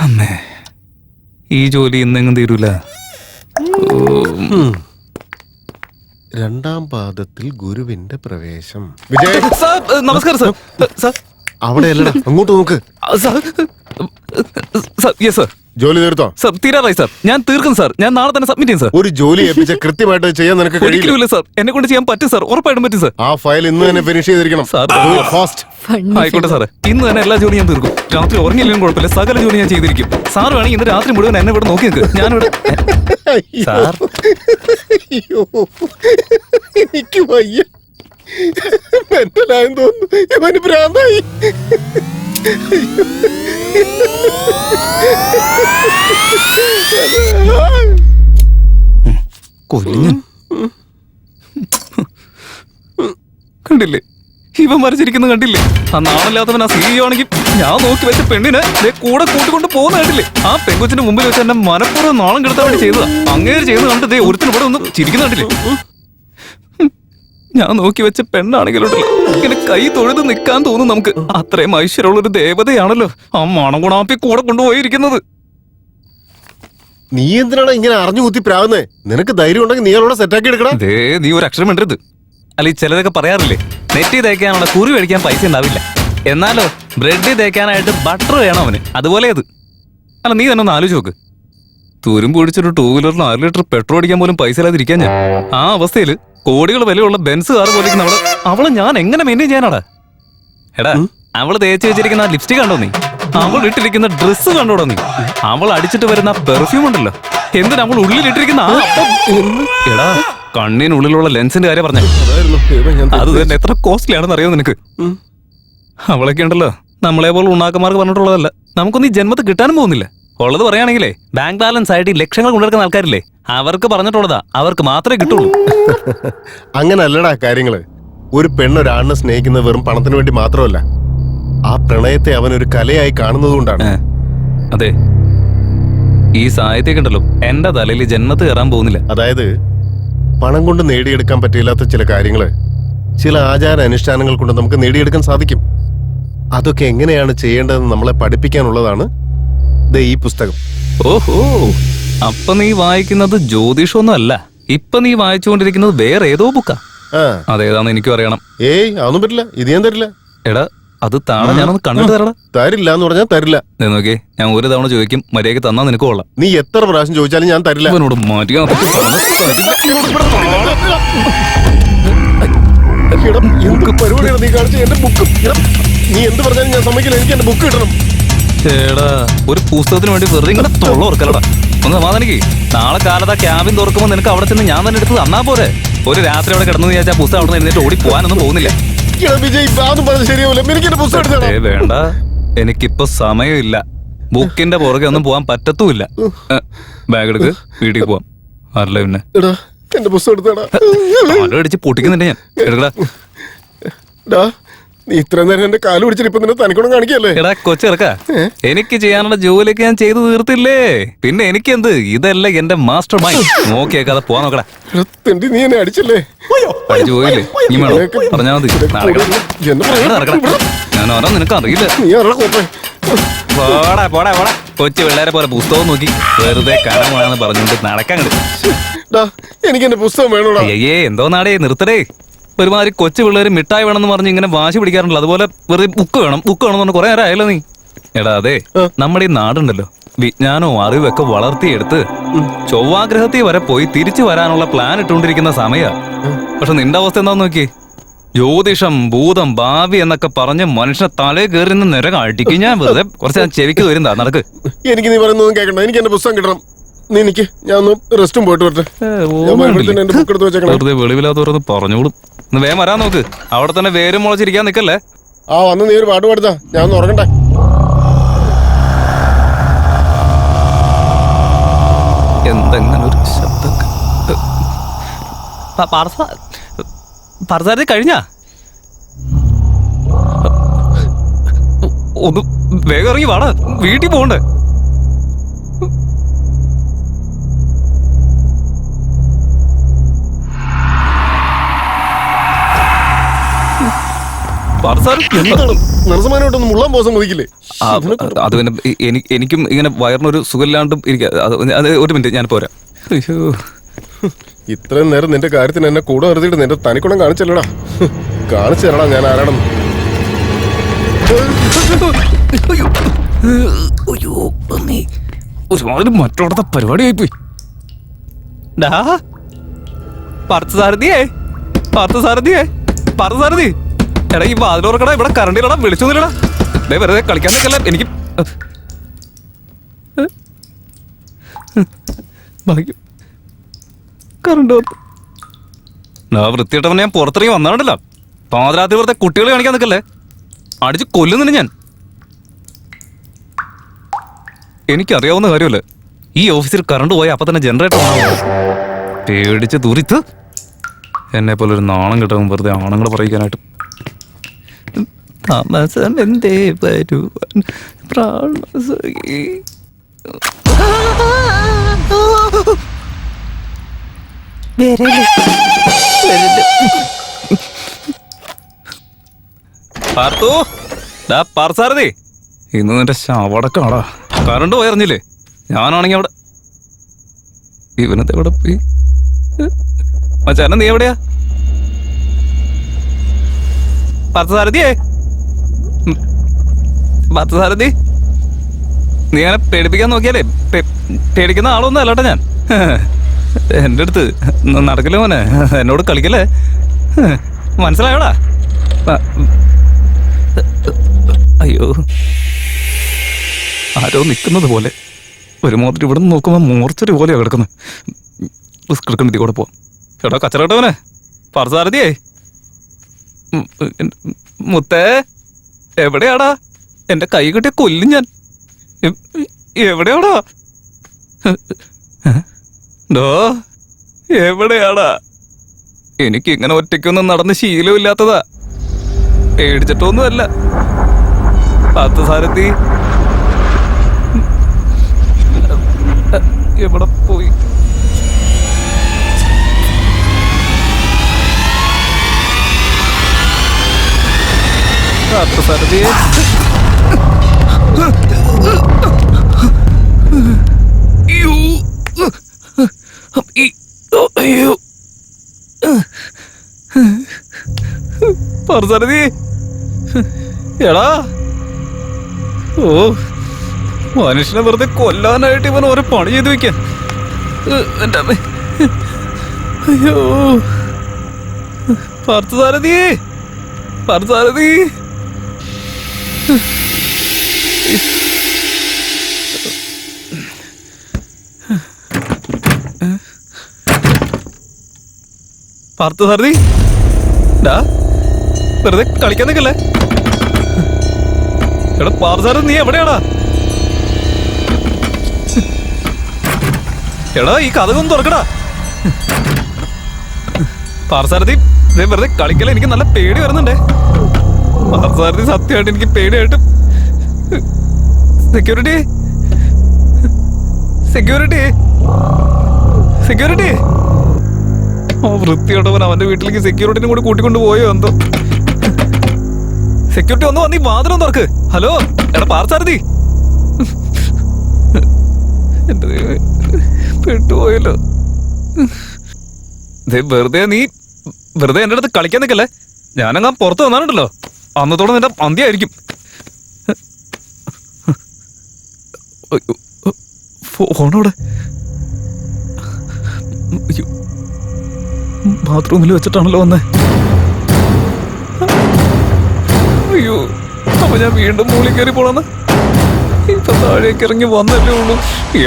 അമ്മേ, ഈ ജോലി ഇന്നെങ്ങും തീരൂല. രണ്ടാം പാദത്തിൽ ഗുരുവിന്റെ പ്രവേശം. വിജയ്, നമസ്കാരം സാർ. സാർ അവിടെ അല്ലടാ, അങ്ങോട്ട് നോക്ക്. Sir, yes sir. ജോലി തീർത്തോ? സാർ തീരാറായി സാർ. ഞാൻ തീർക്കും സാർ. ഞാൻ നാളെ തന്നെ സബ്മിറ്റ് ചെയ്യും സാർ. ഒരു ജോലി ഏൽപ്പിച്ച കൃത്യമായിട്ട് ചെയ്യാൻ നിനക്ക് കഴിയില്ല. ഒരിക്കലുമില്ല സാർ. എന്നെ കൊണ്ട് ചെയ്യാൻ പറ്റും സാർ. ഉറപ്പായിട്ടും പറ്റും സാർ. ആ ഫയൽ ഇന്ന് തന്നെ ഫിനിഷ് ചെയ്തിരിക്കണം. Sir, fast. ആയിക്കോട്ടെ സാറേ. ഇന്ന് തന്നെ എല്ലാ ജോലിയും ഞാൻ തീർക്കും. രാത്രി ഉറങ്ങിയില്ലെങ്കിലും കുഴപ്പമില്ല. സകല ജോലി ഞാൻ ചെയ്തിരിക്കും. സാർ വേണമെങ്കിൽ ഇന്ന് രാത്രി മുഴുവൻ എന്നെ ഇവിടെ നോക്കി നിൽക്ക്. ഞാനിവിടെ സാർ. അയ്യോ, എനിക്ക് വയ്യ. മെന്റലായെന്ന് തോന്നുന്നു. ഇവന് ഭ്രാന്തായി. കൊല്ലിഞ്ഞ കണ്ടില്ലേ? ഇവൻ വരച്ചിരിക്കുന്നത് കണ്ടില്ലേ? ആ നാളില്ലാത്തവൻ ആ CEO ആണെങ്കിൽ ഞാൻ നോക്കി വെച്ച പെണ്ണിനെ കൂടെ കൂട്ടിക്കൊണ്ട് പോകുന്ന കണ്ടില്ലേ? ആ പെങ്കൊച്ചിന്റെ മുമ്പിൽ വെച്ച് എന്നെ മനഃപൂർവ്വം നാളം കെടുത്താൻ വേണ്ടി ചെയ്തതാ. അങ്ങേര് ചെയ്യുന്നത് കണ്ട് ദേ ഒരുത്തിന് ഇവിടെ ഒന്ന് ചിരിക്കുന്ന കണ്ടില്ലേ? ഞാൻ നോക്കി വെച്ച പെണ്ണാണെങ്കിലുണ്ടല്ലോ ഇങ്ങനെ കൈ തൊഴുത് നിൽക്കാൻ തോന്നും നമുക്ക്. അത്രയും ഐശ്വര്യമുള്ളൊരു ദേവതയാണല്ലോ ആ മണംകുണാപ്പി കൂടെ കൊണ്ടുപോയിരിക്കുന്നത്. നീ എന്തിനാണ് ഇങ്ങനെ അറിഞ്ഞു കുത്തി പ്രാവുന്നേ? നിനക്ക് ധൈര്യം ഉണ്ടെങ്കിൽ നീ അവളോട് സെറ്റാക്കി എടുക്കണം. നീ ഒരു അക്ഷരം വേണ്ടത്. അല്ല, ഈ ചിലതൊക്കെ പറയാറില്ലേ, നെറ്റി തേക്കാനുള്ള കുറി മേടിക്കാൻ പൈസ ഉണ്ടാവില്ല, എന്നാലോ ബ്രെഡ് തേക്കാനായിട്ട് ബട്ടർ വേണം അവന്. അതുപോലെ അത്. അല്ല, നീ തന്നെ ഒന്ന് ആലോചിച്ച് നോക്ക്. തുരുമ്പ് പിടിച്ചൊരു 2 വീലറിന് 6 ലിറ്റർ പെട്രോൾ അടിക്കാൻ പോലും പൈസ ഇല്ലാതിരിക്കാൻ ഞാൻ. ആ അവസ്ഥയിൽ കോടികൾ വിലയുള്ള ബെൻസ് കാർ പോലിരിക്കുന്ന അവളെ ഞാൻ എങ്ങനെ മെയിൻറ്റെയിൻ ചെയ്യാനാടാ? എടാ, അവള് തേച്ച് വെച്ചിരിക്കുന്ന ലിപ്സ്റ്റിക് കണ്ടോ നീ? അവൾ ഇട്ടിരിക്കുന്ന ഡ്രസ്സ് കണ്ടോടോ നീ? അവൾ അടിച്ചിട്ട് വരുന്ന പെർഫ്യൂം ഉണ്ടല്ലോ, എന്തിനാ അവൾ ഉള്ളിലിട്ടിരിക്കുന്ന എടാ, കണ്ണിനുള്ളിലുള്ള ലെൻസിന്റെ കാര്യം പറഞ്ഞ അത് തന്നെ എത്ര കോസ്റ്റ്ലി ആണെന്ന് അറിയാമോ നിനക്ക്? അവളൊക്കെ ഉണ്ടല്ലോ നമ്മളെ പോലെ ഉണ്ണാക്കന്മാർക്ക് പറഞ്ഞിട്ടുള്ളതല്ല. നമുക്കൊന്നും ഈ ജന്മത്ത് കിട്ടാനും പോകുന്നില്ല. ഉള്ളത് പറയുകയാണെങ്കിലേ ബാങ്ക് ബാലൻസ് ആയിട്ട് ലക്ഷങ്ങൾ കൊണ്ടുവരുന്ന ആൾക്കാരില്ലേ, അവർക്ക് പറഞ്ഞിട്ടുള്ളതാ, അവർക്ക് മാത്രമേ കിട്ടുള്ളൂ. അങ്ങനല്ലടാ കാര്യങ്ങള്. ഒരു പെണ്ണൊരാണിനെ സ്നേഹിക്കുന്നത് വെറും പണത്തിന് വേണ്ടി മാത്രമല്ല, ആ പ്രണയത്തെ അവൻ ഒരു കലയായി കാണുന്നതുകൊണ്ടാണ്. അതെ, ഈ സാഹിത്യമൊക്കെ ഉണ്ടല്ലോ എന്റെ തലയിൽ ജന്മത്ത് കയറാൻ പോകുന്നില്ല. അതായത് പണം കൊണ്ട് നേടിയെടുക്കാൻ പറ്റില്ലാത്ത ചില കാര്യങ്ങള് ചില ആചാര അനുഷ്ഠാനങ്ങൾ കൊണ്ട് നമുക്ക് നേടിയെടുക്കാൻ സാധിക്കും. അതൊക്കെ എങ്ങനെയാണ് ചെയ്യേണ്ടതെന്ന് നമ്മളെ പഠിപ്പിക്കാനുള്ളതാണ് ഈ പുസ്തകം. ഓഹോ, അപ്പൊ നീ വായിക്കുന്നത് ജ്യോതിഷമൊന്നും അല്ല. ഇപ്പൊ നീ വായിച്ചുകൊണ്ടിരിക്കുന്നത് വേറെ ഏതോ ബുക്കാ. അതേതാന്ന് എനിക്കും അറിയണം. ഏയ്, അതൊന്നും പറ്റില്ല. ഇത് ഞാൻ തരില്ല. എടാ, അത് താഴെ ഞാനൊന്ന് കണ്ടിട്ട് തരടാ. തരില്ല എന്ന് പറഞ്ഞാൽ തരില്ല. നോക്കേ, ഞാൻ ഒരു തവണ ചോദിക്കും, മര്യാദയ്ക്ക് തന്നാ നിനക്ക് കൊള്ളാം. നീ എത്ര പ്രാവശ്യം ചോദിച്ചാലും ഞാൻ തരില്ല. അവനോട് മാറ്റിയാ പരിപാടിയാണ് നീ കാണിച്ച. എന്റെ ബുക്ക് നീ എന്ത് പറഞ്ഞാലും ഞാൻ സമ്മതിക്കില്ല. എനിക്ക് എന്റെ ബുക്ക് കിട്ടണം. ചേടാ, ഒരു പുസ്തകത്തിന് വേണ്ടി വെറുതെ ഇങ്ങനെ തൊള്ള ഓർക്കലടാ. ഒന്ന് സമാധാനിക്ക്. നാളെ കാലത്ത് ആ ക്യാബിൻ തുറക്കുമ്പോൾ നിനക്ക് അവിടെ ചെന്ന് ഞാൻ തന്നെ എടുത്ത് തന്നാ പോരെ. ഒരു രാത്രി അവിടെ കിടന്നു വിചാരിച്ചാൽ ആ പുസ്തകം അവിടെ നിന്ന് എഴുന്നേറ്റ് ഓടി പോകാനൊന്നും പോകുന്നില്ല. വേണ്ട, എനിക്കിപ്പോ സമയമില്ല. ബുക്കിന്റെ പുറകെ ഒന്നും പോവാൻ പറ്റത്തുമില്ല. ബാഗ് എടുക്ക്, വീട്ടിൽ പോവാം. ആരല്ല പിന്നെ അടിച്ച് പൊട്ടിക്കുന്നുണ്ട് ഞാൻ. എടുക്കടാ. നീ ഇത്ര നേരം എന്റെ കാല് പിടിച്ചിട്ട് ഇപ്പൊ നിന്നെ തനിക്കൊന്നും കാണിക്കല്ലേ? എടാ കൊച്ചിറക്ക, എനിക്ക് ചെയ്യാനുള്ള ജോലിയൊക്കെ ഞാൻ ചെയ്തു തീർത്തില്ലേ? പിന്നെ എനിക്കെന്ത്? ഇതല്ല എന്റെ മാസ്റ്റർ മൈൻഡ്. നോക്കിയേക്കാതെ പോവാൻ നോക്കടാ. നീ എന്നെ അടിച്ചല്ലേ? അടിച്ചു പോയില്ലേ? നീ വേണോ പറഞ്ഞാ മതി. ഞാൻ ഓരോ നിനക്ക് അറിയില്ല. പോടാ പോടാ പോടാ. കൊച്ചു പിള്ളേരെ പോലെ പുസ്തകം നോക്കി വെറുതെ കടമാണെന്ന് പറഞ്ഞുകൊണ്ട് നടക്കാൻ എനിക്ക് എന്റെ പുസ്തകം വേണോടാ. അയ്യേ, എന്തോ നാടേ, നിർത്തടേ. ഒരുമാതിരി കൊച്ചു പിള്ളേർ മിഠായി വേണമെന്ന് പറഞ്ഞ് ഇങ്ങനെ വാശി പിടിക്കാറുണ്ടല്ലോ, അതുപോലെ വെറുതെ ബുക്ക് വേണം ബുക്ക് വേണം എന്ന് പറഞ്ഞ് കുറെ നേരം ആയല്ലോ നീ. എടാ, അതെ, നമ്മുടെ ഈ നാടുണ്ടല്ലോ വിജ്ഞാനവും അറിവൊക്കെ വളർത്തിയെടുത്ത് ചൊവ്വാഗ്രഹത്തിൽ വരെ പോയി തിരിച്ചു വരാനുള്ള പ്ലാൻ ഇട്ടുകൊണ്ടിരിക്കുന്ന സമയ. പക്ഷെ നിന്റെ അവസ്ഥ എന്താന്ന് നോക്കി? ജ്യോതിഷം, ഭൂതം, ഭാവി എന്നൊക്കെ പറഞ്ഞ് മനുഷ്യനെ തലേ കയറി നിന്ന് നിരകം അടിക്കും. ഞാൻ വെറുതെ കുറച്ച് ഞാൻ ചെവിക്ക് വരുന്നതാ. നടക്ക്. എനിക്ക് നീ പറയുന്നൊന്നും കേൾക്കണ്ട. എനിക്ക് എന്റെ പുസ്തകം കിട്ടണം. നീ എനിക്ക് ഞാൻ ഒന്ന് റെസ്റ്റും പോയിട്ട് വരട്ടെ. വെറുതെ വെളിവില്ലാത്തവരൊന്ന് പറഞ്ഞോളും. ഒന്ന് വേഗം വരാൻ നോക്ക്. അവിടെ തന്നെ വേരും മുളച്ചിരിക്കാൻ നിക്കല്ലേ. ആ, വന്ന് നീ ഒരു പാട്ട് പാടുത്താ. ഞാൻ ഒന്ന് ഉറങ്ങട്ടെ. എന്തെങ്ങനെ ഒരു ശബ്ദം പറസാരതി കഴിഞ്ഞാ? ഒന്ന് വേഗം ഇറങ്ങി വാടാ, വീട്ടിൽ പോകണ്ടേ? പാർത്ഥസാർ എന്താണ് നരസമാനായിട്ടൊന്നും മുള്ളാൻ പോകാൻ സമ്മതിക്കില്ലേ? അത് പിന്നെ എനിക്കും ഇങ്ങനെ വയറിനൊരു സുഖമില്ലാണ്ടും അത് ഒരു മിനിറ്റ് ഞാൻ പോരാ. അയ്യോ, ഇത്രയും നേരം നിന്റെ കാര്യത്തിന് എന്നെ കൂടെ നിർത്തിയിട്ട് നിന്റെ തനിക്കുണം കാണിച്ചല്ലടാ. കാണിച്ചു തരടാ ഞാൻ ആരാണെന്ന്. ഒരുമാതിരി മറ്റോടത്തെ പരിപാടിയായി പോയി. പാർത്ഥസാരഥിയേ, പാർത്ഥസാരഥിയേ, പാർത്ഥസാരഥി, എടാ ഈ വാതിലോർക്കടാ, ഇവിടെ കറണ്ടില്ലടാ, വിളിച്ചൊന്നുമില്ലടാ. വെറുതെ കളിക്കാൻ നിൽക്കല്ല. എനിക്ക് ഭാഗ്യം കറണ്ട് വൃത്തിയിട്ടവനെ ഞാൻ പുറത്തിറങ്ങി വന്നാണ്ടല്ല. പാതിരാത്രി വെറുതെ കുട്ടികളെ കാണിക്കാൻ നിൽക്കല്ലേ, അടിച്ച് കൊല്ലുന്നില്ല ഞാൻ. എനിക്കറിയാവുന്ന കാര്യമല്ലേ, ഈ ഓഫീസിൽ കറണ്ട് പോയ അപ്പൊ തന്നെ ജനറേറ്റർ പേടിച്ച് തുറിത്ത് എന്നെ പോലെ ഒരു നാണം കിട്ടും വെറുതെ ആണുങ്ങൾ പറയിക്കാനായിട്ട്. താമസം എന്തേ വരുവാൻ പ്രാണസഖി. പാർത്തു, പാർസാരഥി, ഇന്ന് നിന്റെ ശവടക്കാടാ. കറണ്ട് പോയറിഞ്ഞില്ലേ? ഞാനാണെങ്കി അവിടെ. ഇവനത്തെ എവിടെ പോയി? മച്ചാന നീ എവിടെയാ? പാർത്ഥസാരഥിയേ, പാർത്ഥസാരഥി, നീ അങ്ങനെ പേടിപ്പിക്കാൻ നോക്കിയാലേ പേടിക്കുന്ന ആളൊന്നും അല്ലാട്ടെ ഞാൻ. എൻ്റെ അടുത്ത് നടക്കില്ല മോനെ, എന്നോട് കളിക്കല്ലേ, മനസ്സിലായോടാ? അയ്യോ, ആരോ നിൽക്കുന്നത് പോലെ ഒരു മോതിരി ഇവിടെ നിന്ന് നോക്കുമ്പോൾ മൂർച്ചൊരു പോലെയാണ് കിടക്കുന്നത്. റിസ്ക് എടുക്കുന്ന കൂടെ പോവാം. എടാ കച്ചറട്ടവനെ, പാർത്ഥസാരഥിയേ, മുത്തേ, എവിടെയാടാ? എന്റെ കൈ കിട്ടിയ കൊല്ലും ഞാൻ. എവിടെയാടാ? ഡോ, എവിടെയാടാ? എനിക്ക് ഇങ്ങനെ ഒറ്റയ്ക്കൊന്നും നടന്ന് ശീലമില്ലാത്തതാ, പേടിച്ചിട്ടൊന്നുമല്ല. പാർത്ഥസാരഥി എവിടെ പോയി? പാർത്ഥസാരഥി, അയ്യോ, പാർത്ഥസാരഥി, എടാ, ഓ, മനുഷ്യനെ വെറുതെ കൊല്ലാനായിട്ട് ഇവൻ ഓരോ പണി ചെയ്ത് വെക്കാൻ. എന്റെ അമ്മ, അയ്യോ, പാർത്ഥസാരഥി, പാർത്ഥസാരഥി, പാർത്ഥസാരഥി, വെറുതെ കളിക്കാൻ നിൽക്കല്ലേ. എടാ പാർത്ഥസാരഥി, നീ എവിടെയാടാ? എടാ ഈ കഥകൊന്ന് തുറക്കടാ. പാർത്ഥസാരഥി, വെറുതെ കളിക്കല, എനിക്ക് നല്ല പേടി വരുന്നുണ്ടേ. പാർത്ഥസാരഥി, സത്യമായിട്ട് എനിക്ക് പേടിയായിട്ട്. Security, security, security. ആ വൃത്തിയോട്ടവൻ അവന്റെ വീട്ടിലേക്ക് സെക്യൂരിറ്റിനും കൂടി കൂട്ടിക്കൊണ്ട് പോയോ എന്തോ. സെക്യൂരിറ്റി ഒന്ന് വന്നീ വാതിലൊന്ന് തുറക്ക്. ഹലോ, എടാ പാർത്ഥസാരഥി, എന്റെ പെട്ടുപോയല്ലോ. വെറുതെ നീ വെറുതെ എന്റെ അടുത്ത് കളിക്കാൻ നിൽക്കല്ലേ. ഞാനങ്ങാൻ പുറത്ത് വന്നാലുണ്ടല്ലോ, അന്നത്തോടെ നിന്റെ അന്ത്യായിരിക്കും. ഫോണോടെ ബാത്റൂമിൽ വെച്ചിട്ടാണല്ലോ വന്നേ. അയ്യോ, അപ്പൊ ഞാൻ വീണ്ടും മൂളി കയറി പോണെന്ന്. ഇപ്പൊ താഴേക്ക് ഇറങ്ങി വന്നല്ലേ ഉള്ളൂ.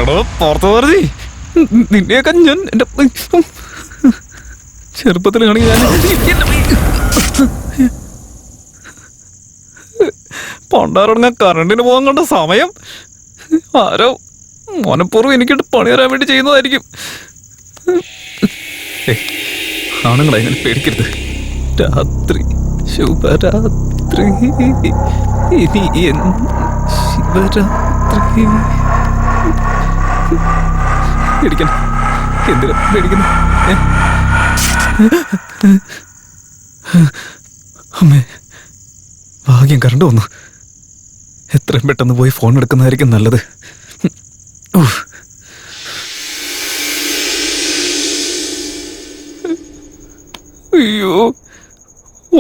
എടോ പാർത്ഥസാരഥി, നിന്നെയൊക്കെ ഞാൻ എന്റെ ചെറുപ്പത്തിൽ കാണെങ്കിൽ ഞാൻ പണ്ടാറടങ്ങാൻ കറണ്ടിന് പോകാൻ കണ്ട സമയം ആരോ മനഃപൂർവ്വം എനിക്കിട്ട് പണി തരാൻ വേണ്ടി ചെയ്യുന്നതായിരിക്കും. ആണുങ്ങളെ അങ്ങനെ പേടിക്കരുത്. രാത്രി, ശുഭരാത്രി, ഇനി ശിവരാത്രി. പേടിക്കണം, എന്തിനാ പേടിക്കണം? അമ്മേ, ഭാഗ്യം കറണ്ട് വന്നു. എത്രയും പെട്ടെന്ന് പോയി ഫോൺ എടുക്കുന്നതായിരിക്കും നല്ലത്. ഉഫ്. അയ്യോ,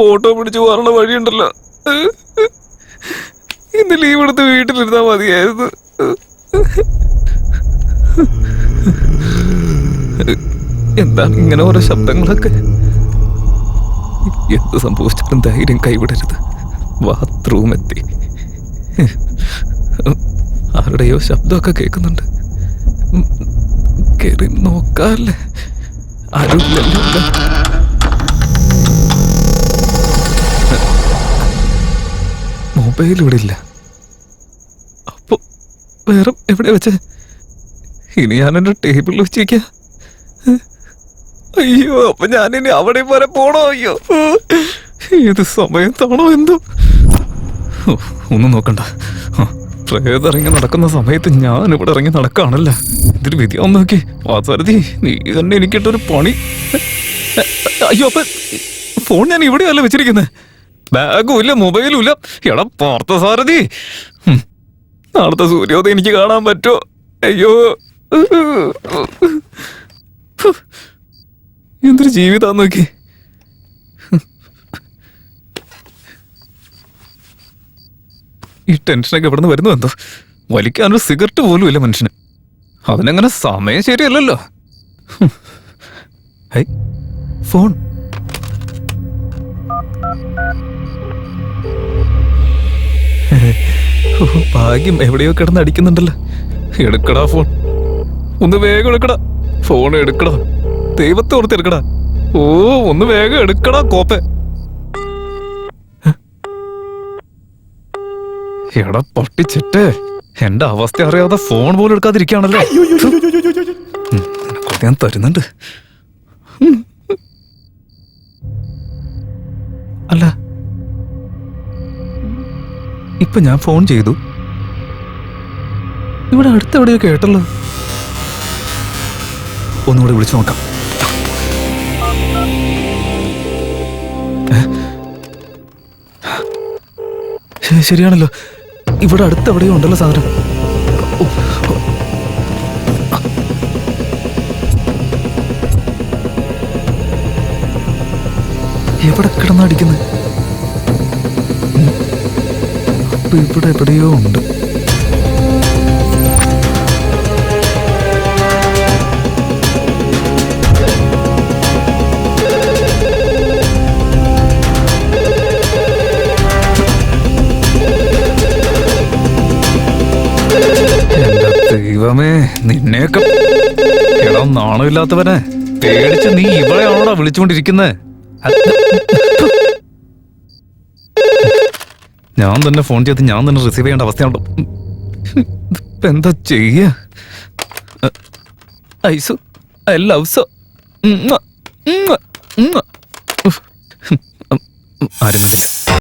ഓട്ടോ പിടിച്ച് വരണ വഴിയുണ്ടല്ലോ. ഇന്ന് ലീവ് എടുത്ത് വീട്ടിലിരുന്നാ മതിയായിരുന്നു. എന്താണ് ഇങ്ങനെ ഓരോ ശബ്ദങ്ങളൊക്കെ? എന്ത് സംഭവിച്ചിട്ടും ധൈര്യം കൈവിടരുത്. ബാത്റൂം എത്തി. ആരുടെയോ ശബ്ദമൊക്കെ കേൾക്കുന്നുണ്ട്. കേറി നോക്കാല്ലേ? ആരുമില്ലല്ലോ. മൊബൈൽ ഇവിടെ ഇല്ല. അപ്പൊ വേറെ എവിടെ വെച്ച? ഇനി ഞാൻ എന്റെ ടേബിളിൽ വെച്ചിരിക്ക. അയ്യോ, അപ്പൊ ഞാനിനി അവിടെ വരെ പോണോ? അയ്യോ, ഏത് സമയത്താണോ എന്തോ. ഒന്നും നോക്കണ്ട. പ്രേതറിങ്ങി നടക്കുന്ന സമയത്ത് ഞാൻ ഇവിടെ ഇറങ്ങി നടക്കാണല്ല. ഇതിന് വിധിയാന്ന് നോക്കി. വാസാരഥി, നീ തന്നെ എനിക്കിട്ടൊരു പണി. അയ്യോ, അപ്പൊ ഫോൺ ഞാൻ ഇവിടെയല്ല വെച്ചിരിക്കുന്നത്. ബാഗും ഇല്ല, മൊബൈലും ഇല്ല. എടാ പാർത്ഥ സാരഥി, നാളത്തെ സൂര്യോദയം എനിക്ക് കാണാൻ പറ്റുമോ? അയ്യോ, എന്തൊരു ജീവിതാന്ന് നോക്കി. ഈ ടെൻഷനൊക്കെ എവിടെ നിന്ന് വരുന്നു എന്തോ. വലിക്കാനൊരു സിഗരറ്റ് പോലും ഇല്ല മനുഷ്യന്. അതിനങ്ങനെ സമയം ശരിയല്ലല്ലോ. ഫോൺ. ഭാഗ്യം, എവിടെയോ കിടന്ന് അടിക്കുന്നുണ്ടല്ലോ. എടുക്കടാ ഫോൺ, ഒന്ന് വേഗം എടുക്കടാ. ഫോൺ എടുക്കടാ, ദൈവത്തെ ഓർത്ത് എടുക്കടാ. ഓ, ഒന്ന് വേഗം എടുക്കടാ കോപ്പെ. എടാ പൊട്ടിച്ചിട്ട് എന്റെ അവസ്ഥ അറിയാതെ ഫോൺ പോലും എടുക്കാതിരിക്കുകയാണല്ലോ. ഞാൻ തരുന്നുണ്ട്. അല്ല, ഇപ്പൊ ഞാൻ ഫോൺ ചെയ്തു, ഇവിടെ അടുത്തെവിടെയോ കേട്ടല്ലോ. ഒന്നുകൂടെ വിളിച്ചു നോക്കാം. ശരിയാണല്ലോ, ഇവിടെ അടുത്തെവിടെയോ ഉണ്ടല്ലോ സാധനം. എവിടെ കിടന്നടിക്കുന്നത്? അപ്പൊ ഇവിടെ എവിടെയോ ഉണ്ട്. ദൈവമേ, നിന്നെയൊക്കെ. എടാ നാണമില്ലാത്തവനെ, പേടിച്ച് നീ ഇവിടെയാണോടാ വിളിച്ചുകൊണ്ടിരിക്കുന്നത്? ഞാൻ തന്നെ ഫോൺ ചെയ്ത് ഞാൻ തന്നെ റിസീവ് ചെയ്യേണ്ട അവസ്ഥയാണല്ലോ. ഇപ്പൊ എന്താ ചെയ്യ? ഐസു, ഐ ലവ് സോ. ആരും കണ്ടില്ല.